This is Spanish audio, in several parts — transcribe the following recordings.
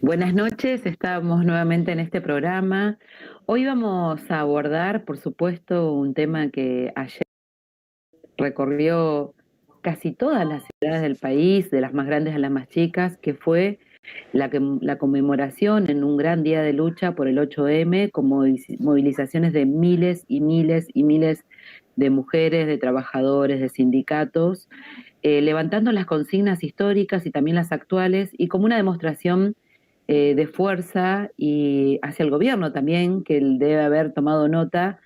Buenas noches, estamos nuevamente en este programa. Hoy vamos a abordar, por supuesto, un tema que ayer recorrió casi todas las ciudades del país, de las más grandes a las más chicas, que fue la conmemoración en un gran día de lucha por el 8M, con movilizaciones de miles y miles y miles de mujeres, de trabajadores, de sindicatos, levantando las consignas históricas y también las actuales, y como una demostración de fuerza y hacia el gobierno también, que él debe haber tomado nota,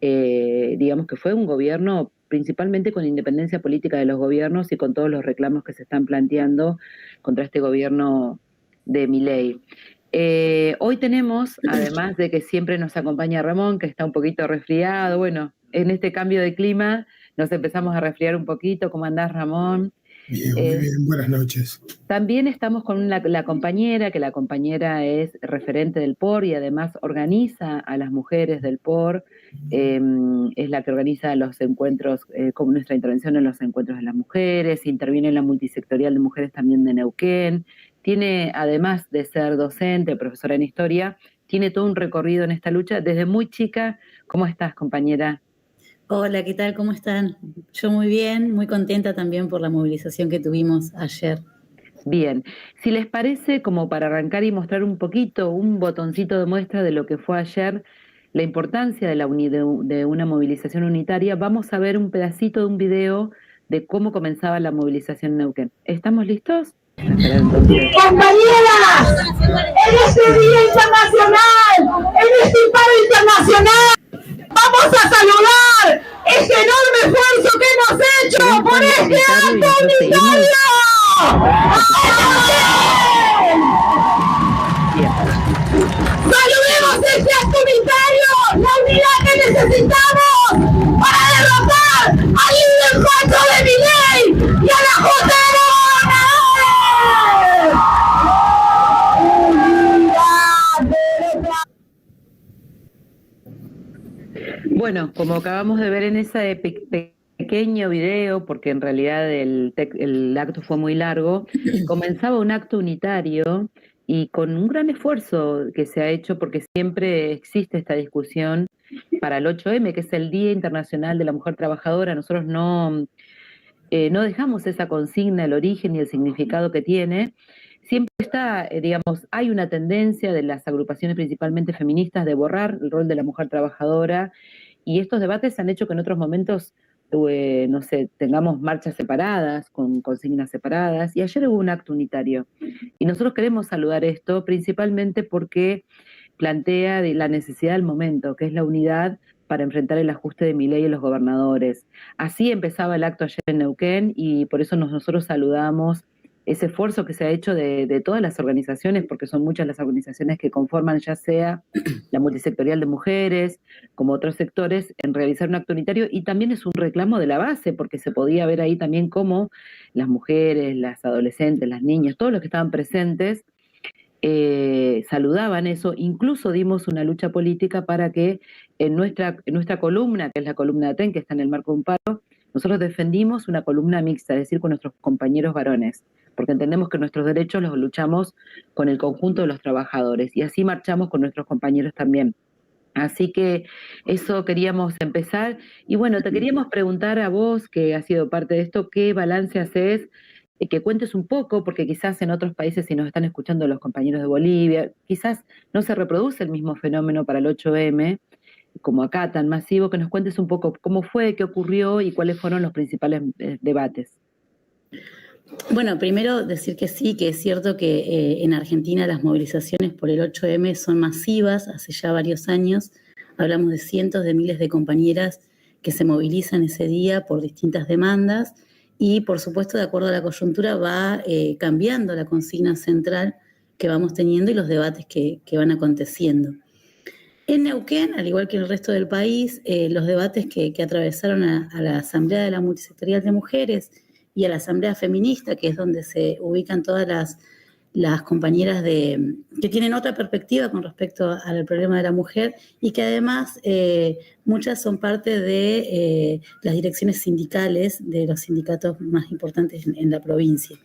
digamos que fue un gobierno principalmente con independencia política de los gobiernos y con todos los reclamos que se están planteando contra este gobierno de Milei. Hoy tenemos, además de que siempre nos acompaña Ramón, que está un poquito resfriado, bueno, en este cambio de clima nos empezamos a resfriar un poquito. ¿Cómo andás, Ramón? Bien, muy Eh, bien, buenas noches. También estamos con la compañera, que la compañera es referente del POR y además organiza a las mujeres del POR, es la que organiza los encuentros, con nuestra intervención en los encuentros de las mujeres, interviene en la multisectorial de mujeres también de Neuquén, tiene, además de ser docente, profesora en historia, tiene todo un recorrido en esta lucha desde muy chica. ¿Cómo estás, compañera? Hola, ¿qué tal? ¿Cómo están? Yo muy bien, muy contenta también por la movilización que tuvimos ayer. Bien, si les parece, como para arrancar y mostrar un poquito, un botoncito de muestra de lo que fue ayer, la importancia de, de una movilización unitaria, vamos a ver un pedacito de un video de cómo comenzaba la movilización en Neuquén. ¿Estamos listos? A esperar entonces. Compañeras, en este Día Internacional, en este paro internacional, vamos a saludar este enorme esfuerzo que hemos hecho por este acto unitario. Saludemos este acto unitario, la unidad que necesitamos para derrotar al líder falso de Milei y a la JR. Bueno, como acabamos de ver en ese pequeño video, porque en realidad el acto fue muy largo, comenzaba un acto unitario y con un gran esfuerzo que se ha hecho, porque siempre existe esta discusión para el 8M, que es el Día Internacional de la Mujer Trabajadora. Nosotros no dejamos esa consigna, el origen y el significado que tiene. Siempre está, digamos, hay una tendencia de las agrupaciones principalmente feministas de borrar el rol de la mujer trabajadora, y estos debates han hecho que en otros momentos, no sé, tengamos marchas separadas, con consignas separadas, y ayer hubo un acto unitario. Y nosotros queremos saludar esto principalmente porque plantea la necesidad del momento, que es la unidad para enfrentar el ajuste de Milei y los gobernadores. Así empezaba el acto ayer en Neuquén y por eso nosotros saludamos ese esfuerzo que se ha hecho de todas las organizaciones, porque son muchas las organizaciones que conforman ya sea la multisectorial de mujeres, como otros sectores, en realizar un acto unitario, y también es un reclamo de la base, porque se podía ver ahí también cómo las mujeres, las adolescentes, las niñas, todos los que estaban presentes, saludaban eso. Incluso dimos una lucha política para que en nuestra columna, que es la columna de ATEN, que está en el marco de un paro, nosotros defendimos una columna mixta, es decir, con nuestros compañeros varones, porque entendemos que nuestros derechos los luchamos con el conjunto de los trabajadores y así marchamos con nuestros compañeros también. Así que eso queríamos empezar. Y bueno, te queríamos preguntar a vos, que has sido parte de esto, ¿qué balance haces? Que cuentes un poco, porque quizás en otros países, si nos están escuchando los compañeros de Bolivia, quizás no se reproduce el mismo fenómeno para el 8M, como acá, tan masivo, que nos cuentes un poco cómo fue, qué ocurrió y cuáles fueron los principales debates. Bueno, primero decir que sí, que es cierto que en Argentina las movilizaciones por el 8M son masivas, hace ya varios años. Hablamos de cientos de miles de compañeras que se movilizan ese día por distintas demandas y, por supuesto, de acuerdo a la coyuntura va cambiando la consigna central que vamos teniendo y los debates que van aconteciendo. En Neuquén, al igual que en el resto del país, los debates que atravesaron a la Asamblea de la Multisectorial de Mujeres y a la Asamblea Feminista, que es donde se ubican todas las compañeras que tienen otra perspectiva con respecto al problema de la mujer y que además muchas son parte de las direcciones sindicales de los sindicatos más importantes en la provincia.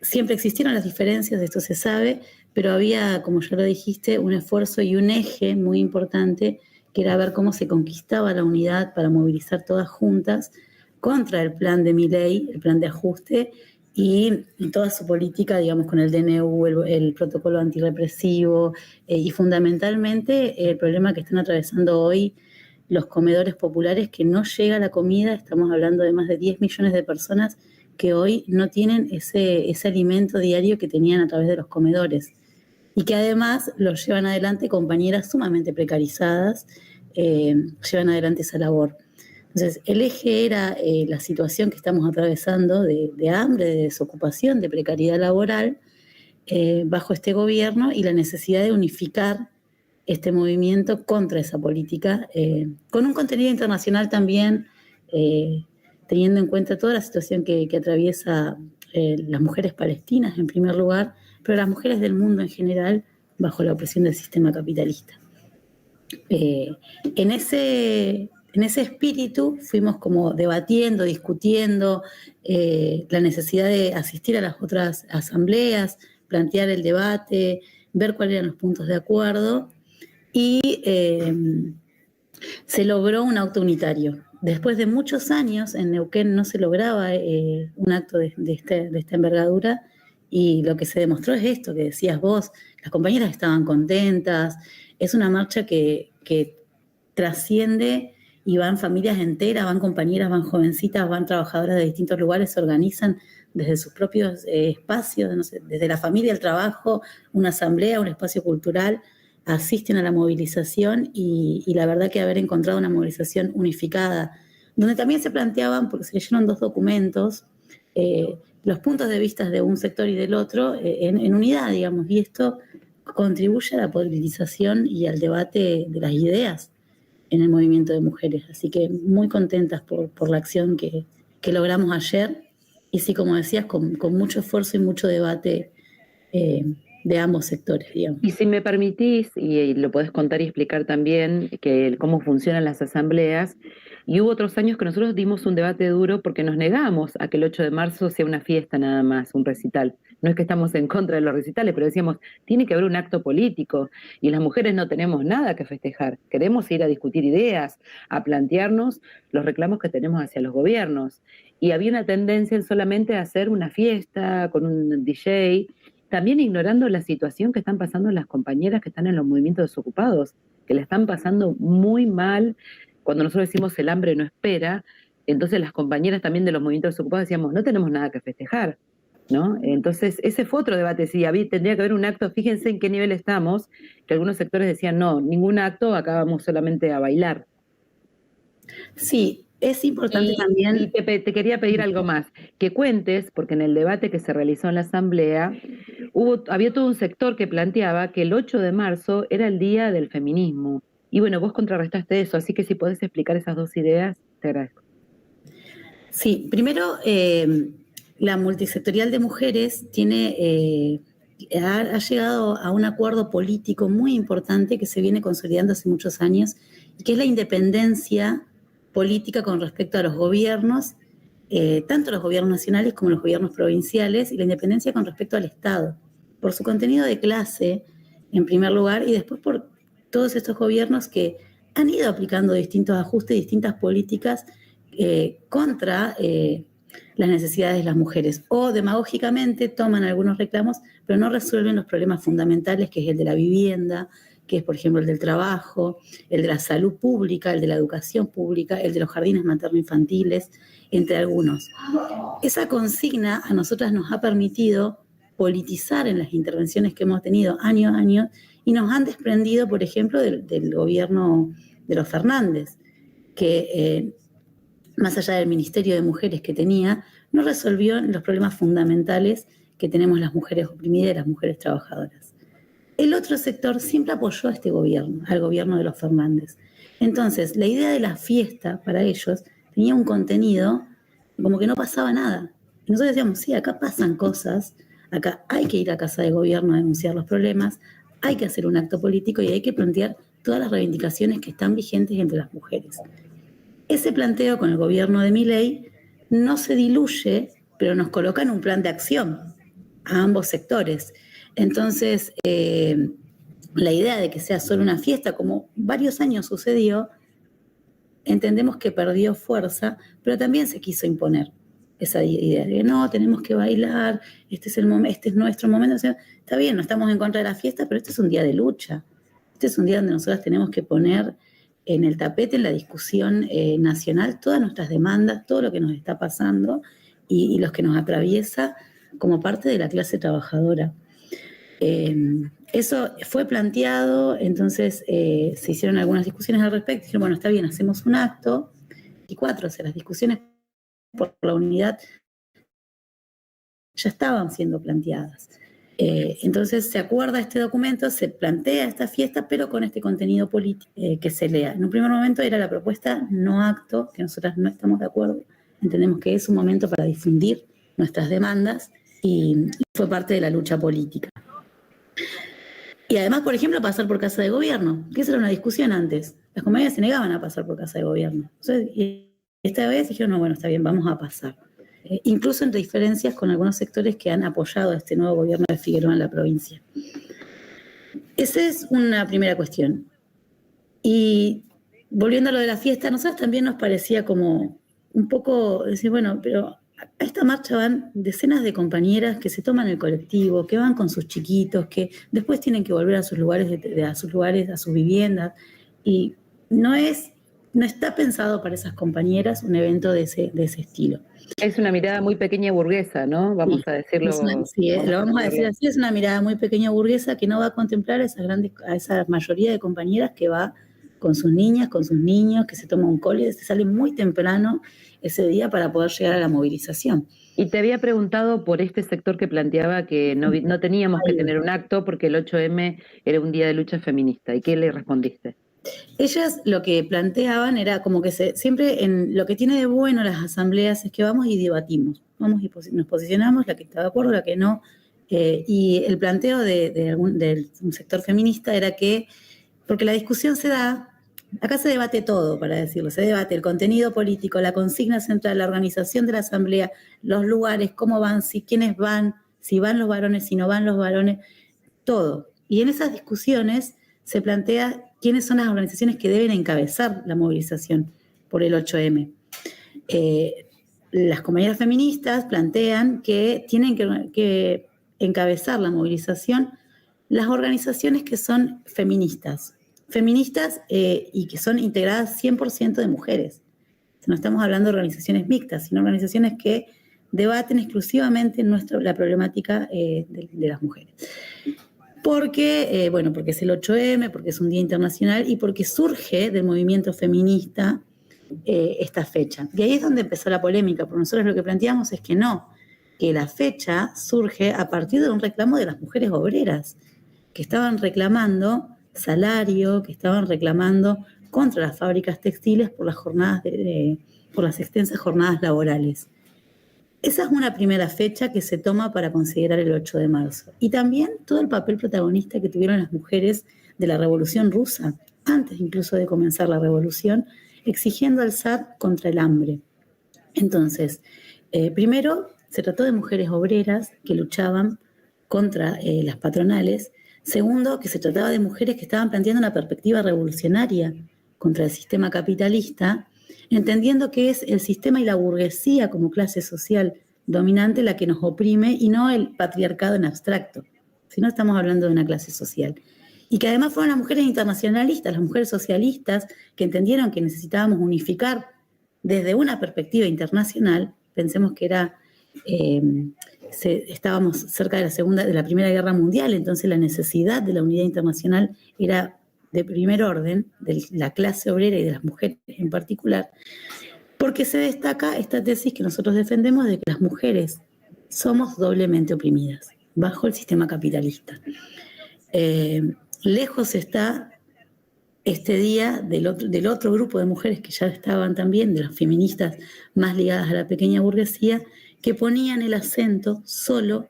siempre existieron las diferencias, esto se sabe, pero había, como ya lo dijiste, un esfuerzo y un eje muy importante, que era ver cómo se conquistaba la unidad para movilizar todas juntas contra el plan de Milei, el plan de ajuste, y toda su política, digamos, con el DNU, el protocolo antirrepresivo, y fundamentalmente el problema que están atravesando hoy los comedores populares, que no llega la comida. Estamos hablando de más de 10 millones de personas que hoy no tienen ese alimento diario que tenían a través de los comedores, y que además los llevan adelante compañeras sumamente precarizadas, llevan adelante esa labor. Entonces, el eje era la situación que estamos atravesando de hambre, de desocupación, de precariedad laboral bajo este gobierno, y la necesidad de unificar este movimiento contra esa política, con un contenido internacional también, teniendo en cuenta toda la situación que atraviesa las mujeres palestinas en primer lugar, pero las mujeres del mundo en general bajo la opresión del sistema capitalista. En ese espíritu fuimos como debatiendo, discutiendo la necesidad de asistir a las otras asambleas, plantear el debate, ver cuáles eran los puntos de acuerdo, y se logró un acto unitario. Después de muchos años en Neuquén no se lograba un acto de esta envergadura, y lo que se demostró es esto que decías vos: las compañeras estaban contentas. Es una marcha que trasciende, y van familias enteras, van compañeras, van jovencitas, van trabajadoras de distintos lugares, se organizan desde sus propios espacios, no sé, desde la familia, el trabajo, una asamblea, un espacio cultural, asisten a la movilización, y la verdad que haber encontrado una movilización unificada, donde también se planteaban, porque se leyeron 2 documentos, los puntos de vista de un sector y del otro en unidad, digamos, y esto contribuye a la politización y al debate de las ideas en el movimiento de mujeres. Así que muy contentas por la acción que logramos ayer, y sí, como decías, con mucho esfuerzo y mucho debate de ambos sectores, digamos. Y si me permitís, y lo podés contar y explicar también cómo funcionan las asambleas, y hubo otros años que nosotros dimos un debate duro porque nos negamos a que el 8 de marzo sea una fiesta nada más, un recital. No es que estamos en contra de los recitales, pero decíamos, tiene que haber un acto político, y las mujeres no tenemos nada que festejar. Queremos ir a discutir ideas, a plantearnos los reclamos que tenemos hacia los gobiernos. Y había una tendencia en solamente hacer una fiesta con un DJ, también ignorando la situación que están pasando las compañeras que están en los movimientos desocupados, que la están pasando muy mal. Cuando nosotros decimos el hambre no espera, entonces las compañeras también de los movimientos desocupados decíamos, no tenemos nada que festejar, ¿no? Entonces ese fue otro debate, sí, tendría que haber un acto. Fíjense en qué nivel estamos, que algunos sectores decían, no, ningún acto, acá vamos solamente a bailar. Sí, es importante también. Y te quería pedir algo más, que cuentes, porque en el debate que se realizó en la asamblea, había todo un sector que planteaba que el 8 de marzo era el día del feminismo. Y bueno, vos contrarrestaste eso, así que si podés explicar esas 2 ideas, te agradezco. Sí, primero, la multisectorial de mujeres ha llegado a un acuerdo político muy importante que se viene consolidando hace muchos años, y que es la independencia política con respecto a los gobiernos, tanto los gobiernos nacionales como los gobiernos provinciales, y la independencia con respecto al Estado, por su contenido de clase, en primer lugar, y después por todos estos gobiernos que han ido aplicando distintos ajustes, distintas políticas contra las necesidades de las mujeres, o demagógicamente toman algunos reclamos, pero no resuelven los problemas fundamentales, que es el de la vivienda, que es, por ejemplo, el del trabajo, el de la salud pública, el de la educación pública, el de los jardines materno-infantiles, entre algunos. Esa consigna a nosotras nos ha permitido politizar en las intervenciones que hemos tenido año a año, y nos han desprendido, por ejemplo, del gobierno de los Fernández, que más allá del Ministerio de Mujeres que tenía, no resolvió los problemas fundamentales que tenemos las mujeres oprimidas y las mujeres trabajadoras. El otro sector siempre apoyó a este gobierno, al gobierno de los Fernández. Entonces, la idea de la fiesta para ellos tenía un contenido como que no pasaba nada. Y nosotros decíamos, sí, acá pasan cosas, acá hay que ir a casa de gobierno a denunciar los problemas, hay que hacer un acto político y hay que plantear todas las reivindicaciones que están vigentes entre las mujeres. Ese planteo con el gobierno de Milei no se diluye, pero nos coloca en un plan de acción. a ambos sectores. Entonces, la idea de que sea solo una fiesta, como varios años sucedió, entendemos que perdió fuerza, pero también se quiso imponer esa idea de no, tenemos que bailar, este es nuestro momento. O sea, está bien, no estamos en contra de la fiesta, pero este es un día de lucha. Este es un día donde nosotras tenemos que poner en el tapete, en la discusión nacional, todas nuestras demandas, todo lo que nos está pasando y los que nos atraviesa como parte de la clase trabajadora. Eso fue planteado, entonces se hicieron algunas discusiones al respecto. Dijeron, bueno, está bien, hacemos un acto. 24, o sea, las discusiones por la unidad ya estaban siendo planteadas. Entonces se acuerda este documento, se plantea esta fiesta, pero con este contenido político que se lea. En un primer momento era la propuesta no acto, que nosotras no estamos de acuerdo. Entendemos que es un momento para difundir nuestras demandas y fue parte de la lucha política. Y además, por ejemplo, pasar por casa de gobierno, que esa era una discusión antes. Las compañías se negaban a pasar por casa de gobierno. Entonces, y esta vez dijeron, no, bueno, está bien, vamos a pasar. Incluso entre diferencias con algunos sectores que han apoyado a este nuevo gobierno de Figueroa en la provincia. Esa es una primera cuestión. Y volviendo a lo de la fiesta, a nosotros también nos parecía como un poco decir, bueno, pero a esta marcha van decenas de compañeras que se toman el colectivo, que van con sus chiquitos, que después tienen que volver a sus lugares, a sus viviendas, y no está pensado para esas compañeras un evento de ese estilo. Es una mirada muy pequeña burguesa, ¿no? Vamos a decirlo. Lo vamos a decir así, es una mirada muy pequeña burguesa que no va a contemplar a esa mayoría de compañeras que va con sus niñas, con sus niños, que se toma un cole, se sale muy temprano ese día para poder llegar a la movilización. Y te había preguntado por este sector que planteaba que no teníamos que tener un acto porque el 8M era un día de lucha feminista. ¿Y qué le respondiste? Ellas lo que planteaban era como que siempre lo que tiene de bueno las asambleas es que vamos y debatimos, vamos y nos posicionamos, la que está de acuerdo, la que no, y el planteo de un sector feminista era que, porque la discusión se da, acá se debate todo, para decirlo, se debate el contenido político, la consigna central, la organización de la asamblea, los lugares, cómo van, quiénes van, si van los varones, si no van los varones, todo. Y en esas discusiones se plantea quiénes son las organizaciones que deben encabezar la movilización por el 8M. Las compañeras feministas plantean que tienen que encabezar la movilización las organizaciones que son feministas y que son integradas 100% de mujeres. No estamos hablando de organizaciones mixtas, sino organizaciones que debaten exclusivamente la problemática de las mujeres. Porque es el 8M, porque es un día internacional y porque surge del movimiento feminista esta fecha. Y ahí es donde empezó la polémica, porque nosotros lo que planteamos es que no, que la fecha surge a partir de un reclamo de las mujeres obreras, que estaban reclamando salario, que estaban reclamando contra las fábricas textiles por las extensas jornadas laborales. Esa es una primera fecha que se toma para considerar el 8 de marzo. Y también todo el papel protagonista que tuvieron las mujeres de la Revolución Rusa, antes incluso de comenzar la revolución, exigiendo al zar contra el hambre. Entonces, primero se trató de mujeres obreras que luchaban contra las patronales. Segundo, que se trataba de mujeres que estaban planteando una perspectiva revolucionaria contra el sistema capitalista, entendiendo que es el sistema y la burguesía como clase social dominante la que nos oprime y no el patriarcado en abstracto, sino estamos hablando de una clase social. Y que además fueron las mujeres internacionalistas, las mujeres socialistas, que entendieron que necesitábamos unificar desde una perspectiva internacional. Pensemos que estábamos cerca de la Primera Guerra Mundial, entonces la necesidad de la unidad internacional era de primer orden, de la clase obrera y de las mujeres en particular, porque se destaca esta tesis que nosotros defendemos de que las mujeres somos doblemente oprimidas bajo el sistema capitalista. Lejos está este día del otro grupo de mujeres que ya estaban también, de las feministas más ligadas a la pequeña burguesía, que ponían el acento solo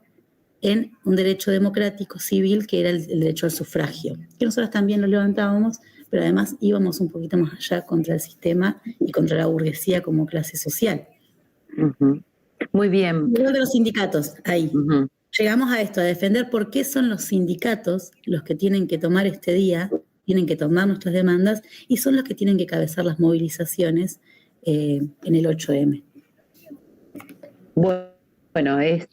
en un derecho democrático civil que era el derecho al sufragio, que nosotros también lo levantábamos, pero además íbamos un poquito más allá contra el sistema y contra la burguesía como clase social. Uh-huh. Muy bien. Y de los sindicatos, ahí. Uh-huh. llegamos a esto, a defender por qué son los sindicatos los que tienen que tomar este día, tienen que tomar nuestras demandas y son los que tienen que cabezar las movilizaciones en el 8M. Bueno, es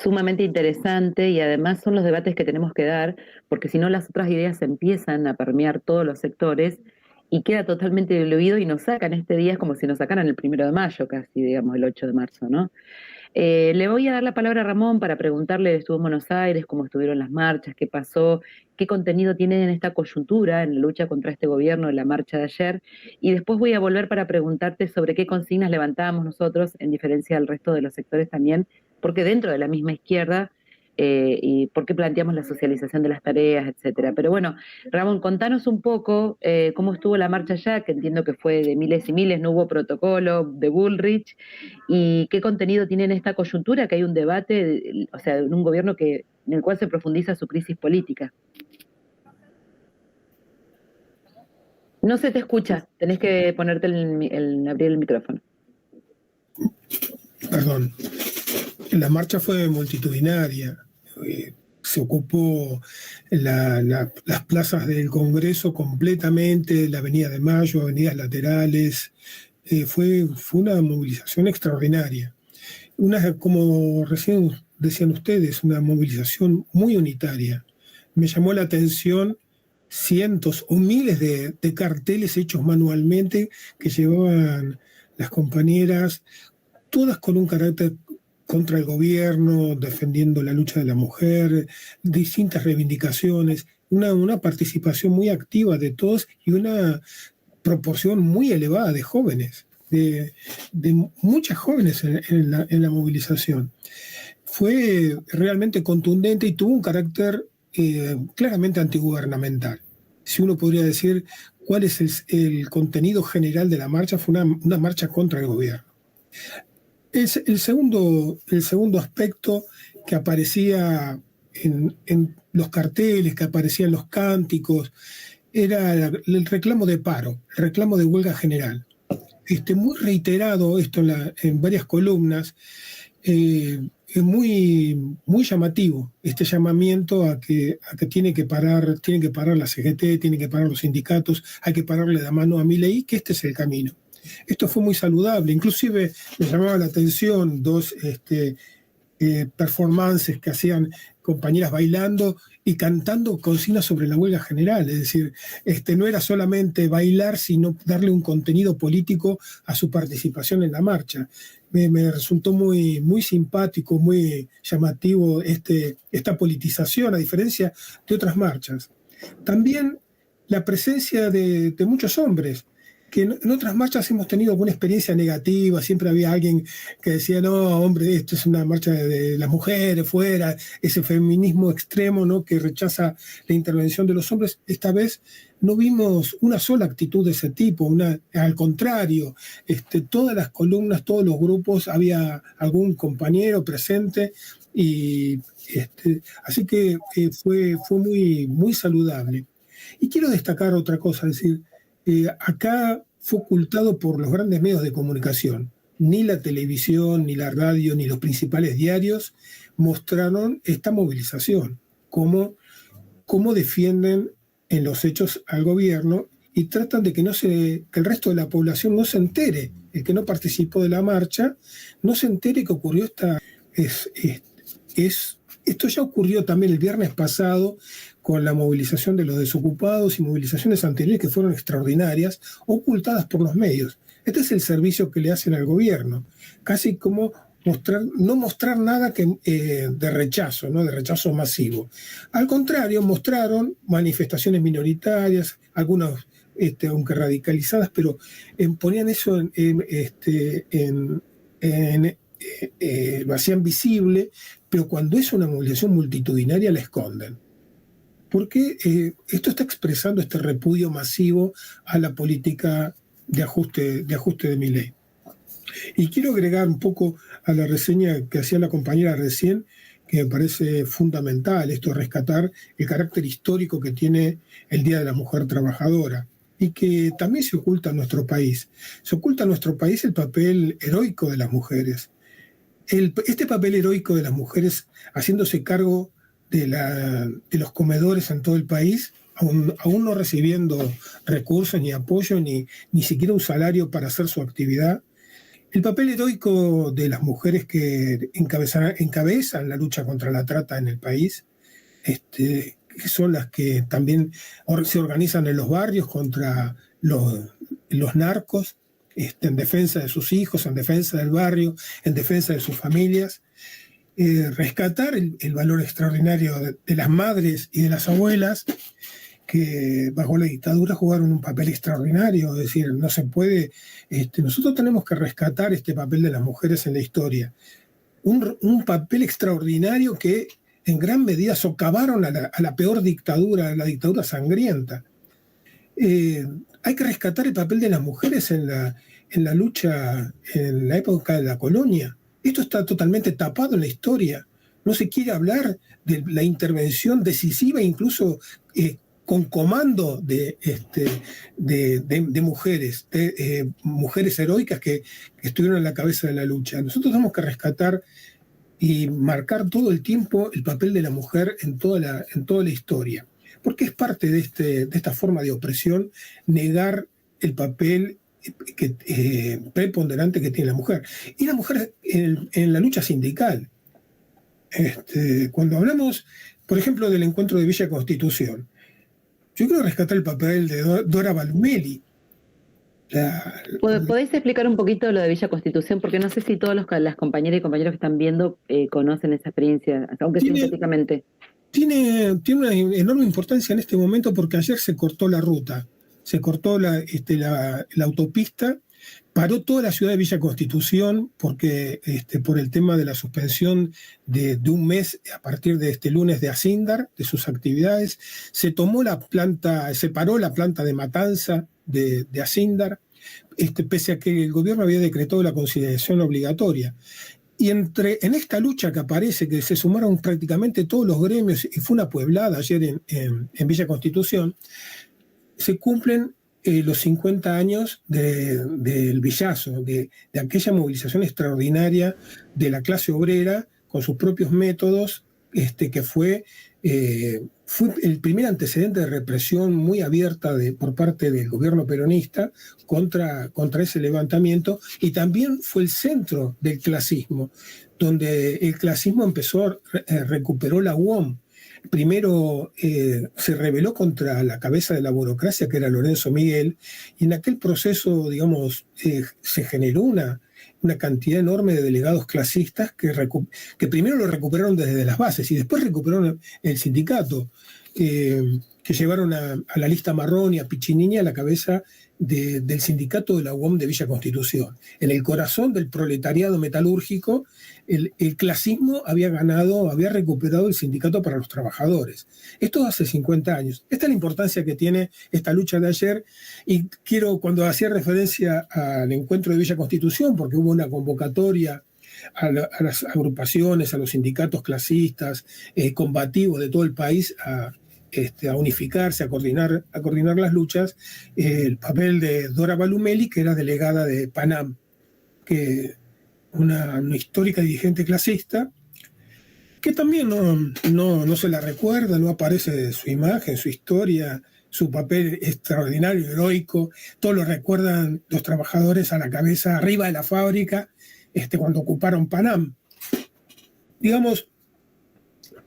sumamente interesante y además son los debates que tenemos que dar, porque si no las otras ideas empiezan a permear todos los sectores y queda totalmente diluido y nos sacan este día, es como si nos sacaran el 1 de mayo casi, digamos, el 8 de marzo, ¿no? Le voy a dar la palabra a Ramón para preguntarle, estuvo en Buenos Aires, cómo estuvieron las marchas, qué pasó, qué contenido tiene en esta coyuntura, en la lucha contra este gobierno, en la marcha de ayer, y después voy a volver para preguntarte sobre qué consignas levantábamos nosotros, en diferencia del resto de los sectores también, porque dentro de la misma izquierda, y por qué planteamos la socialización de las tareas, etcétera. Pero bueno, Ramón, contanos un poco cómo estuvo la marcha allá, que entiendo que fue de miles y miles, no hubo protocolo de Bullrich, y qué contenido tiene en esta coyuntura, que hay un debate, o sea, en un gobierno en el cual se profundiza su crisis política. No se te escucha, tenés que ponerte abrir el micrófono. Perdón. La marcha fue multitudinaria. Se ocupó las plazas del Congreso completamente, la Avenida de Mayo, avenidas laterales. Fue una movilización extraordinaria. Como recién decían ustedes, una movilización muy unitaria. Me llamó la atención cientos o miles de carteles hechos manualmente que llevaban las compañeras, todas con un carácter contra el gobierno, defendiendo la lucha de la mujer, distintas reivindicaciones, una participación muy activa de todos y una proporción muy elevada de jóvenes, de muchas jóvenes en la movilización. Fue realmente contundente y tuvo un carácter claramente antigubernamental. Si uno podría decir cuál es el contenido general de la marcha, fue una marcha contra el gobierno. El segundo aspecto que aparecía en los carteles, que aparecía en los cánticos, era el reclamo de paro, el reclamo de huelga general. Muy reiterado esto en varias columnas, es muy llamativo este llamamiento a que tienen que parar la CGT, tienen que parar los sindicatos, hay que pararle la mano a Milei, que este es el camino. Esto fue muy saludable, inclusive me llamaba la atención dos performances que hacían compañeras bailando y cantando consignas sobre la huelga general, es decir, no era solamente bailar, sino darle un contenido político a su participación en la marcha. Me resultó muy, muy simpático, muy llamativo esta politización, a diferencia de otras marchas. También la presencia de muchos hombres, que en otras marchas hemos tenido alguna experiencia negativa, siempre había alguien que decía, no, hombre, esto es una marcha de las mujeres, fuera, ese feminismo extremo, ¿no?, que rechaza la intervención de los hombres. Esta vez no vimos una sola actitud de ese tipo, al contrario, todas las columnas, todos los grupos, había algún compañero presente, y así que fue muy, muy saludable. Y quiero destacar otra cosa, es decir, acá fue ocultado por los grandes medios de comunicación. Ni la televisión, ni la radio, ni los principales diarios mostraron esta movilización, cómo defienden en los hechos al gobierno y tratan de que el resto de la población no se entere, el que no participó de la marcha, no se entere que ocurrió esto ya ocurrió también el viernes pasado con la movilización de los desocupados y movilizaciones anteriores que fueron extraordinarias, ocultadas por los medios. Este es el servicio que le hacen al gobierno, casi como no mostrar nada de rechazo, ¿no?, de rechazo masivo. Al contrario, mostraron manifestaciones minoritarias, algunas aunque radicalizadas, pero ponían eso lo hacían visible, pero cuando es una movilización multitudinaria la esconden. Porque esto está expresando este repudio masivo a la política de ajuste de Milei. Y quiero agregar un poco a la reseña que hacía la compañera recién, que me parece fundamental, esto de rescatar el carácter histórico que tiene el Día de la Mujer Trabajadora, y que también se oculta en nuestro país. Se oculta en nuestro país el papel heroico de las mujeres. Este papel heroico de las mujeres haciéndose cargo de los comedores en todo el país, aún no recibiendo recursos ni apoyo, ni siquiera un salario para hacer su actividad. El papel heroico de las mujeres que encabezan la lucha contra la trata en el país, que son las que también se organizan en los barrios contra los narcos, en defensa de sus hijos, en defensa del barrio, en defensa de sus familias. Rescatar el valor extraordinario de las madres y de las abuelas, que bajo la dictadura jugaron un papel extraordinario. Es decir, no se puede, nosotros tenemos que rescatar este papel de las mujeres en la historia. Un papel extraordinario que en gran medida socavaron a la peor dictadura, a la dictadura sangrienta. Hay que rescatar el papel de las mujeres en la lucha, en la época de la colonia. Esto está totalmente tapado en la historia. No se quiere hablar de la intervención decisiva, incluso con comando de mujeres, mujeres heroicas que estuvieron a la cabeza de la lucha. Nosotros tenemos que rescatar y marcar todo el tiempo el papel de la mujer en toda la historia, porque es parte de esta forma de opresión negar el papel preponderante que tiene la mujer. Y la mujer en la lucha sindical. Cuando hablamos, por ejemplo, del encuentro de Villa Constitución, yo quiero rescatar el papel de Dora Balumeli. ¿Podéis explicar un poquito lo de Villa Constitución? Porque no sé si todas las compañeras y compañeros que están viendo conocen esa experiencia, aunque sintéticamente. Tiene una enorme importancia en este momento porque ayer se cortó la ruta, se cortó la autopista, paró toda la ciudad de Villa Constitución porque por el tema de la suspensión de un mes a partir de este lunes de Asindar, de sus actividades. Se paró la planta de Matanza de Asindar, pese a que el gobierno había decretado la conciliación obligatoria. Y en esta lucha que aparece, que se sumaron prácticamente todos los gremios, y fue una pueblada ayer en Villa Constitución, se cumplen los 50 años del Villazo, de aquella movilización extraordinaria de la clase obrera con sus propios métodos, que fue el primer antecedente de represión muy abierta por parte del gobierno peronista contra ese levantamiento, y también fue el centro del clasismo, donde el clasismo recuperó la UOM. Primero se rebeló contra la cabeza de la burocracia, que era Lorenzo Miguel, y en aquel proceso, digamos, se generó una cantidad enorme de delegados clasistas que primero lo recuperaron desde las bases y después recuperaron el sindicato, que llevaron a la lista marrón y a Piccinini a la cabeza del sindicato de la UOM de Villa Constitución. En el corazón del proletariado metalúrgico, el clasismo había recuperado el sindicato para los trabajadores. Esto hace 50 años. Esta es la importancia que tiene esta lucha de ayer, y cuando hacía referencia al encuentro de Villa Constitución, porque hubo una convocatoria a las agrupaciones, a los sindicatos clasistas, combativos de todo el país, a unificarse, a coordinar las luchas, el papel de Dora Balumeli, que era delegada de Panam, que una histórica dirigente clasista, que también no se la recuerda, no aparece su imagen, su historia, su papel extraordinario, heroico. Todos lo recuerdan los trabajadores a la cabeza, arriba de la fábrica, cuando ocuparon Panam. Digamos,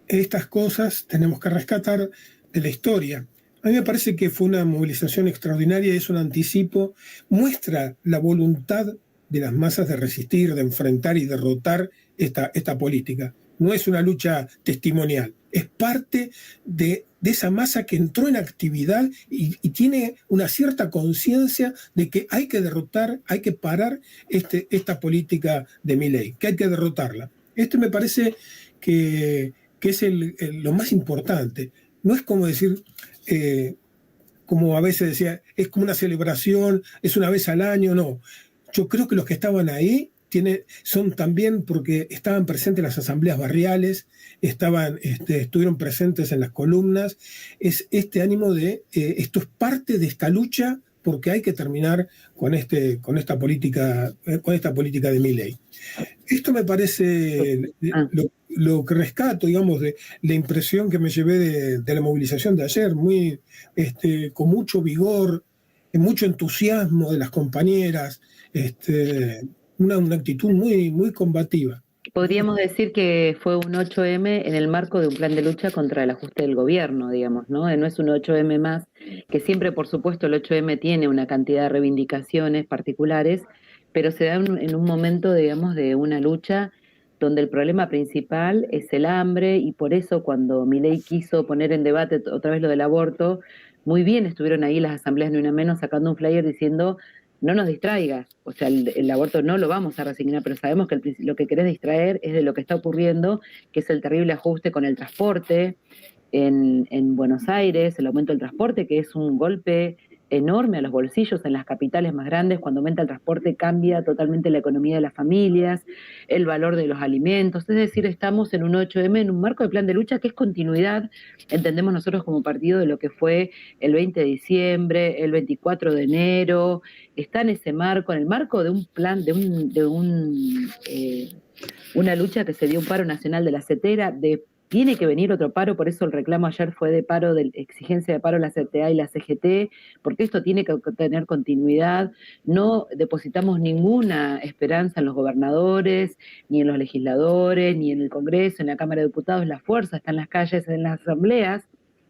estas cosas tenemos que rescatar de la historia. A mí me parece que fue una movilización extraordinaria, es un anticipo, muestra la voluntad de las masas de resistir, de enfrentar y derrotar esta política. No es una lucha testimonial, es parte de esa masa que entró en actividad y tiene una cierta conciencia de que hay que derrotar, hay que parar esta política de Milei, que hay que derrotarla. Me parece que es lo más importante. No es como decir, como a veces decía, es como una celebración, es una vez al año, no. Yo creo que los que estaban ahí son también porque estaban presentes en las asambleas barriales, estuvieron presentes en las columnas. Es este ánimo de, esto es parte de esta lucha porque hay que terminar con esta política de Milei. Esto me parece lo que rescato, digamos, de la impresión que me llevé de la movilización de ayer, con mucho vigor, mucho entusiasmo de las compañeras, una actitud muy, muy combativa. Podríamos decir que fue un 8M en el marco de un plan de lucha contra el ajuste del gobierno, digamos, ¿no? No es un 8M más, que siempre, por supuesto, el 8M tiene una cantidad de reivindicaciones particulares, pero se da en un momento, digamos, de una lucha donde el problema principal es el hambre, y por eso cuando Milei quiso poner en debate otra vez lo del aborto, muy bien estuvieron ahí las asambleas Ni Una Menos sacando un flyer diciendo: no nos distraigas, o sea, el aborto no lo vamos a resignar, pero sabemos que lo que querés distraer es de lo que está ocurriendo, que es el terrible ajuste con el transporte en Buenos Aires, el aumento del transporte, que es un golpe enorme a los bolsillos en las capitales más grandes. Cuando aumenta el transporte cambia totalmente la economía de las familias, el valor de los alimentos. Es decir, estamos en un 8M, en un marco de plan de lucha que es continuidad, entendemos nosotros como partido, de lo que fue el 20 de diciembre, el 24 de enero. Está en ese marco, en el marco de un plan, una lucha que se dio, un paro nacional de la CETERA. Tiene que venir otro paro, por eso el reclamo ayer fue de paro, de exigencia de paro la CTA y la CGT, porque esto tiene que tener continuidad. No depositamos ninguna esperanza en los gobernadores, ni en los legisladores, ni en el Congreso, en la Cámara de Diputados. La fuerza está en las calles, en las asambleas,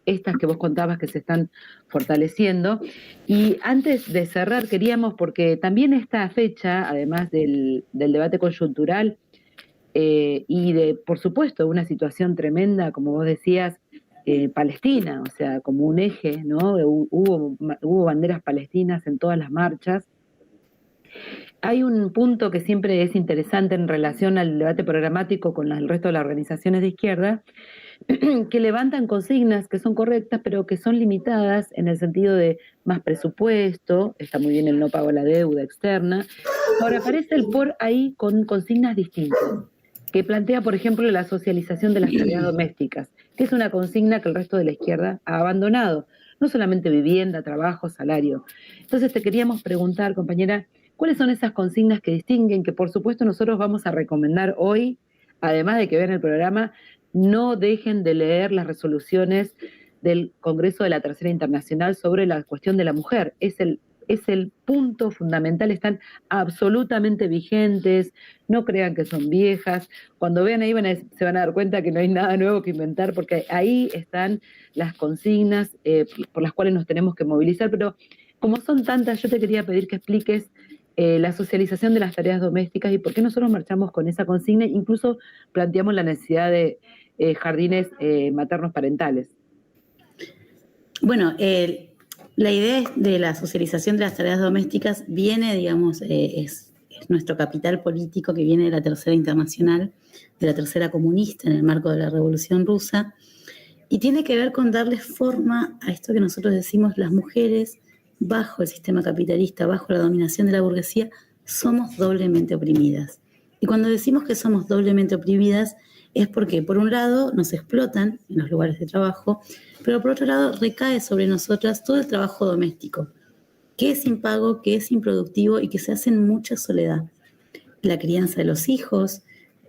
estas que vos contabas que se están fortaleciendo. Y antes de cerrar, queríamos, porque también esta fecha, además del debate coyuntural, y por supuesto, una situación tremenda, como vos decías, Palestina, o sea, como un eje, ¿no? Hubo banderas palestinas en todas las marchas. Hay un punto que siempre es interesante en relación al debate programático con el resto de las organizaciones de izquierda, que levantan consignas que son correctas, pero que son limitadas en el sentido de más presupuesto. Está muy bien el no pago a la deuda externa. Ahora aparece el POR ahí con consignas distintas, que plantea, por ejemplo, la socialización de las tareas domésticas, que es una consigna que el resto de la izquierda ha abandonado, no solamente vivienda, trabajo, salario. Entonces te queríamos preguntar, compañera, ¿cuáles son esas consignas que distinguen, que por supuesto nosotros vamos a recomendar hoy, además de que vean el programa? No dejen de leer las resoluciones del Congreso de la Tercera Internacional sobre la cuestión de la mujer. Es el punto fundamental, están absolutamente vigentes, no crean que son viejas. Cuando vean ahí se van a dar cuenta que no hay nada nuevo que inventar, porque ahí están las consignas por las cuales nos tenemos que movilizar. Pero como son tantas, yo te quería pedir que expliques la socialización de las tareas domésticas y por qué nosotros marchamos con esa consigna. Incluso planteamos la necesidad de jardines maternos parentales. Bueno, la idea de la socialización de las tareas domésticas viene, digamos, es nuestro capital político, que viene de la Tercera Internacional, de la Tercera Comunista, en el marco de la Revolución Rusa, y tiene que ver con darle forma a esto que nosotros decimos: las mujeres, bajo el sistema capitalista, bajo la dominación de la burguesía, somos doblemente oprimidas. Y cuando decimos que somos doblemente oprimidas, es porque, por un lado, nos explotan en los lugares de trabajo, pero por otro lado, recae sobre nosotras todo el trabajo doméstico, que es impago, que es improductivo y que se hace en mucha soledad. La crianza de los hijos,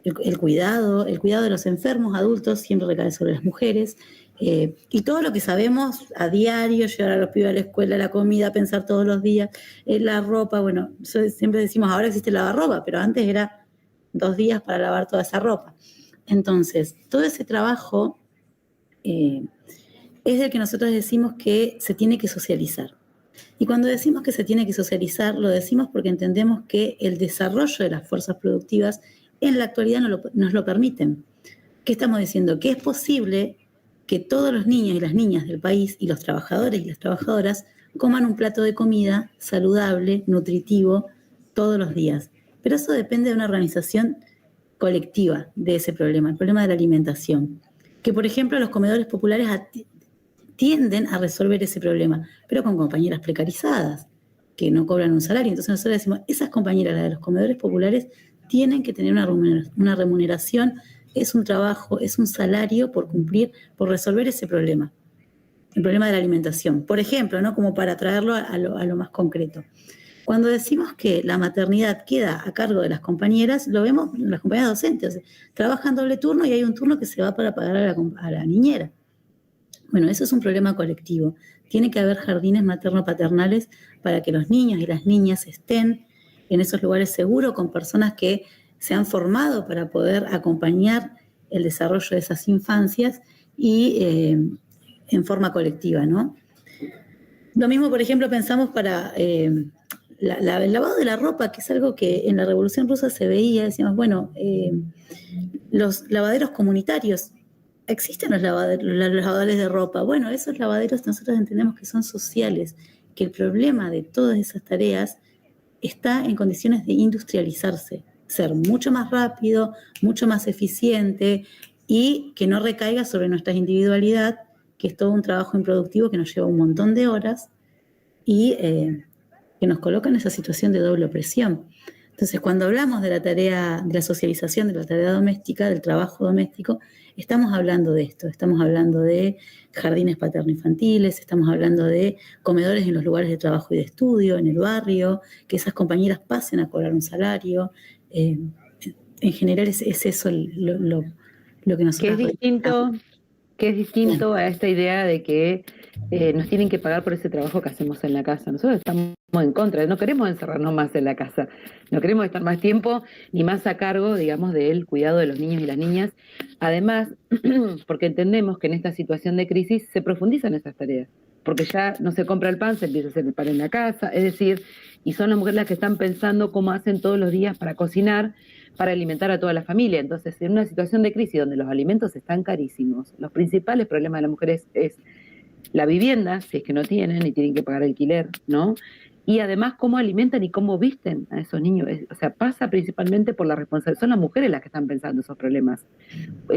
el cuidado de los enfermos adultos siempre recae sobre las mujeres, y todo lo que sabemos a diario: llevar a los pibes a la escuela, la comida, pensar todos los días, la ropa. Bueno, siempre decimos, ahora existe el lavarropa, pero antes era 2 días para lavar toda esa ropa. Entonces, todo ese trabajo es el que nosotros decimos que se tiene que socializar. Y cuando decimos que se tiene que socializar, lo decimos porque entendemos que el desarrollo de las fuerzas productivas en la actualidad nos lo permiten. ¿Qué estamos diciendo? Que es posible que todos los niños y las niñas del país, y los trabajadores y las trabajadoras, coman un plato de comida saludable, nutritivo, todos los días. Pero eso depende de una organización colectiva de ese problema, el problema de la alimentación. Que, por ejemplo, los comedores populares tienden a resolver ese problema, pero con compañeras precarizadas, que no cobran un salario. Entonces nosotros decimos, esas compañeras, las de los comedores populares, tienen que tener una remuneración, es un trabajo, es un salario por cumplir, por resolver ese problema. el problema de la alimentación. Por ejemplo, ¿no? Como para traerlo a lo más concreto. Cuando decimos que la maternidad queda a cargo de las compañeras, lo vemos en las compañeras docentes. O sea, trabajan doble turno y hay un turno que se va para pagar a la niñera. Bueno, eso es un problema colectivo. Tiene que haber jardines materno-paternales para que los niños y las niñas estén en esos lugares seguros con personas que se han formado para poder acompañar el desarrollo de esas infancias y en forma colectiva, ¿no? Lo mismo, por ejemplo, pensamos para el lavado de la ropa, que es algo que en la Revolución Rusa se veía, decíamos, bueno, los lavaderos comunitarios, existen los lavadores de ropa. Bueno, esos lavaderos nosotros entendemos que son sociales, que el problema de todas esas tareas está en condiciones de industrializarse, ser mucho más rápido, mucho más eficiente y que no recaiga sobre nuestra individualidad, que es todo un trabajo improductivo que nos lleva un montón de horas y que nos coloca en esa situación de doble opresión. Entonces, cuando hablamos de la tarea, de la socialización de la tarea doméstica, del trabajo doméstico, estamos hablando de esto, estamos hablando de jardines paterno-infantiles, estamos hablando de comedores en los lugares de trabajo y de estudio, en el barrio, que esas compañeras pasen a cobrar un salario. En general es eso lo que nosotros... Que es distinto a esta idea de que nos tienen que pagar por ese trabajo que hacemos en la casa. Nosotros estamos en contra, no queremos encerrarnos más en la casa, no queremos estar más tiempo ni más a cargo, digamos, del cuidado de los niños y las niñas. Además, porque entendemos que en esta situación de crisis se profundizan esas tareas, porque ya no se compra el pan, se empieza a hacer el pan en la casa, es decir, y son las mujeres las que están pensando cómo hacen todos los días para cocinar, para alimentar a toda la familia. Entonces, en una situación de crisis donde los alimentos están carísimos, los principales problemas de las mujeres es la vivienda, si es que no tienen y tienen que pagar alquiler, ¿no? Y además cómo alimentan y cómo visten a esos niños. O sea, pasa principalmente por la responsabilidad. Son las mujeres las que están pensando esos problemas.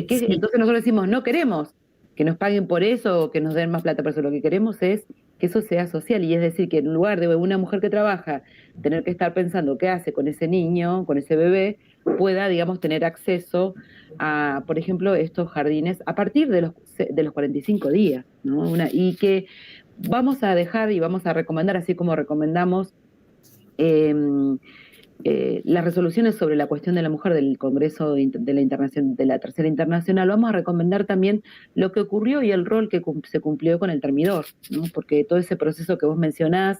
Sí. Entonces nosotros decimos, no queremos que nos paguen por eso o que nos den más plata por eso. Lo que queremos es que eso sea social, y es decir, que en lugar de una mujer que trabaja tener que estar pensando qué hace con ese niño, con ese bebé, pueda, digamos, tener acceso a, por ejemplo, estos jardines a partir de los 45 días, ¿no? Y que vamos a dejar y vamos a recomendar, así como recomendamos las resoluciones sobre la cuestión de la mujer del Congreso de la Tercera Internacional, vamos a recomendar también lo que ocurrió y el rol que se cumplió con el Termidor, ¿no? Porque todo ese proceso que vos mencionás,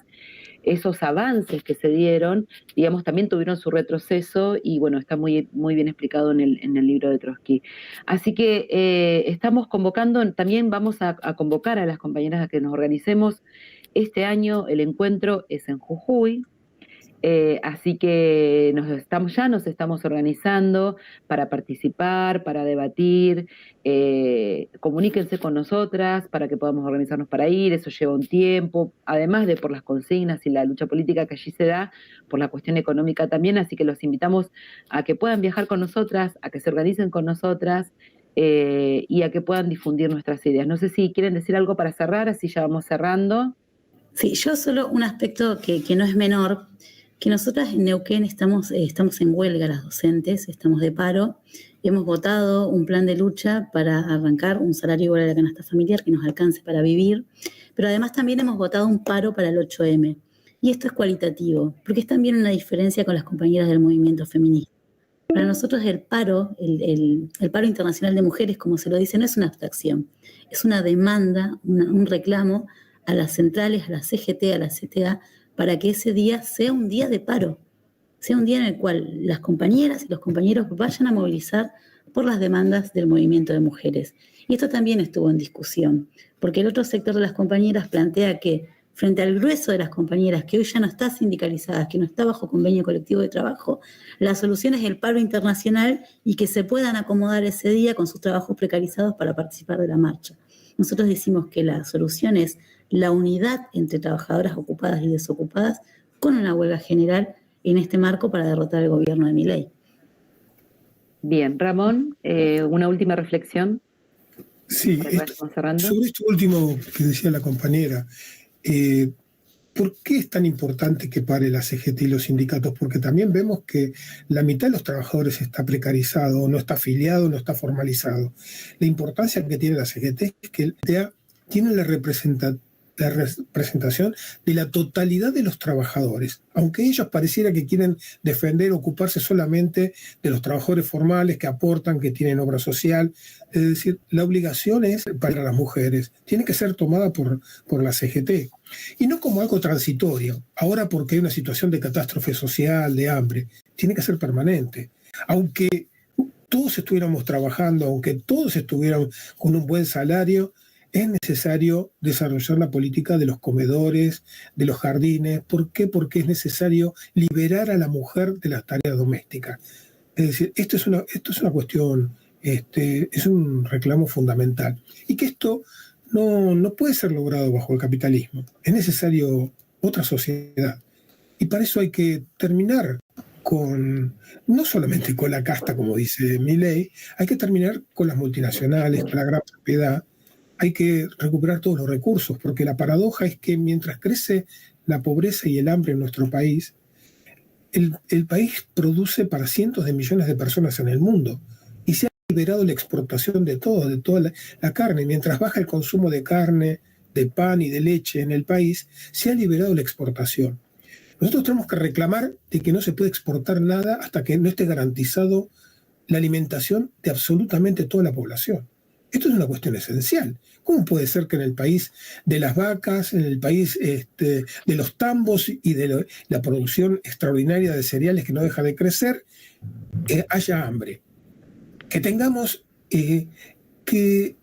esos avances que se dieron, digamos, también tuvieron su retroceso y, bueno, está muy, muy bien explicado en el libro de Trotsky. Así que estamos convocando, también vamos a convocar a las compañeras a que nos organicemos. Este año el encuentro es en Jujuy. Así que nos estamos organizando para participar, para debatir, comuníquense con nosotras para que podamos organizarnos para ir, eso lleva un tiempo, además de por las consignas y la lucha política que allí se da, por la cuestión económica también, así que los invitamos a que puedan viajar con nosotras, a que se organicen con nosotras y a que puedan difundir nuestras ideas. No sé si quieren decir algo para cerrar, así ya vamos cerrando. Sí, yo solo un aspecto que no es menor, que nosotras en Neuquén estamos en huelga las docentes, estamos de paro, hemos votado un plan de lucha para arrancar un salario igual a la canasta familiar que nos alcance para vivir, pero además también hemos votado un paro para el 8M. Y esto es cualitativo, porque es también una diferencia con las compañeras del movimiento feminista. Para nosotros el paro, el paro internacional de mujeres, como se lo dice, no es una abstracción, es una demanda, un reclamo a las centrales, a la CGT, a la CTA, para que ese día sea un día de paro, sea un día en el cual las compañeras y los compañeros vayan a movilizar por las demandas del movimiento de mujeres. Y esto también estuvo en discusión, porque el otro sector de las compañeras plantea que frente al grueso de las compañeras que hoy ya no está sindicalizadas, que no está bajo convenio colectivo de trabajo, la solución es el paro internacional y que se puedan acomodar ese día con sus trabajos precarizados para participar de la marcha. Nosotros decimos que la solución es la unidad entre trabajadoras ocupadas y desocupadas con una huelga general en este marco para derrotar al gobierno de Milei. Bien, Ramón, una última reflexión. Sí, sobre esto último que decía la compañera, ¿por qué es tan importante que pare la CGT y los sindicatos? Porque también vemos que la mitad de los trabajadores está precarizado, no está afiliado, no está formalizado. La importancia que tiene la CGT es que sea tienen la representación de la totalidad de los trabajadores, aunque ellos pareciera que quieren defender, ocuparse solamente de los trabajadores formales que aportan, que tienen obra social. Es decir, la obligación es para las mujeres, tiene que ser tomada por la CGT, y no como algo transitorio, ahora porque hay una situación de catástrofe social, de hambre, tiene que ser permanente. Aunque todos estuviéramos trabajando, aunque todos estuvieran con un buen salario, es necesario desarrollar la política de los comedores, de los jardines. ¿Por qué? Porque es necesario liberar a la mujer de las tareas domésticas. Es decir, esto es una cuestión, es un reclamo fundamental. Y que esto no puede ser logrado bajo el capitalismo. Es necesario otra sociedad. Y para eso hay que terminar no solamente con la casta, como dice Milei, hay que terminar con las multinacionales, con la gran propiedad. Hay que recuperar todos los recursos, porque la paradoja es que mientras crece la pobreza y el hambre en nuestro país, el país produce para cientos de millones de personas en el mundo y se ha liberado la exportación de toda la carne. Mientras baja el consumo de carne, de pan y de leche en el país, se ha liberado la exportación. Nosotros tenemos que reclamar de que no se puede exportar nada hasta que no esté garantizado la alimentación de absolutamente toda la población. Esto es una cuestión esencial. ¿Cómo puede ser que en el país de las vacas, en el país de los tambos y de la producción extraordinaria de cereales que no deja de crecer, haya hambre? Que tengamos que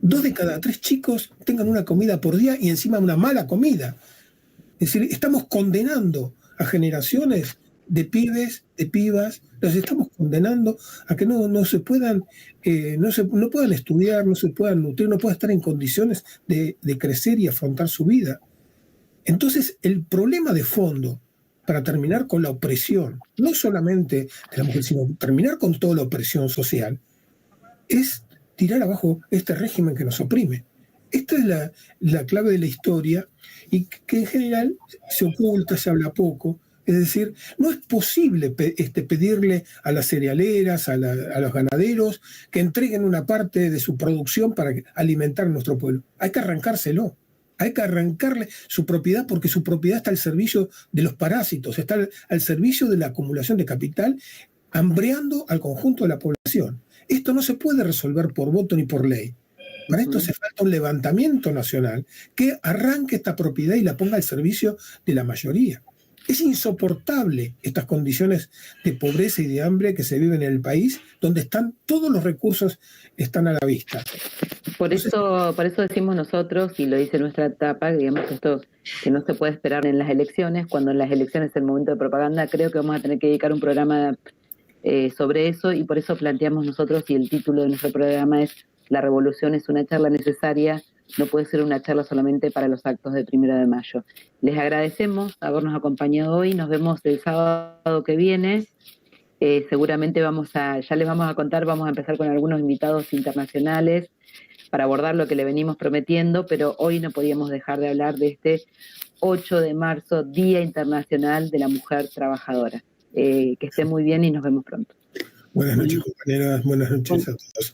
2 de cada 3 chicos tengan una comida por día y encima una mala comida. Es decir, estamos condenando a generaciones de pibes, de pibas, los estamos condenando a que no se puedan, no puedan estudiar, no se puedan nutrir, no puedan estar en condiciones de crecer y afrontar su vida. Entonces, el problema de fondo, para terminar con la opresión, no solamente de la mujer, sino terminar con toda la opresión social, es tirar abajo este régimen que nos oprime. Esta es la clave de la historia y que en general se oculta, se habla poco. Es decir, no es posible pedirle a las cerealeras, a los ganaderos, que entreguen una parte de su producción para alimentar a nuestro pueblo. Hay que arrancárselo. Hay que arrancarle su propiedad porque su propiedad está al servicio de los parásitos, está al servicio de la acumulación de capital, hambreando al conjunto de la población. Esto no se puede resolver por voto ni por ley. Para esto hace falta un levantamiento nacional que arranque esta propiedad y la ponga al servicio de la mayoría. Es insoportable estas condiciones de pobreza y de hambre que se viven en el país, donde todos los recursos están a la vista. Por eso decimos nosotros, y lo dice nuestra etapa, digamos esto que no se puede esperar en las elecciones, cuando en las elecciones es el momento de propaganda, creo que vamos a tener que dedicar un programa sobre eso, y por eso planteamos nosotros, y el título de nuestro programa es La revolución es una charla necesaria, no puede ser una charla solamente para los actos de 1 de mayo. Les agradecemos habernos acompañado hoy, nos vemos el sábado que viene. Seguramente ya les vamos a contar, vamos a empezar con algunos invitados internacionales para abordar lo que le venimos prometiendo, pero hoy no podíamos dejar de hablar de este 8 de marzo, Día Internacional de la Mujer Trabajadora. Que estén muy bien y nos vemos pronto. Buenas noches, compañeras, buenas noches a todos.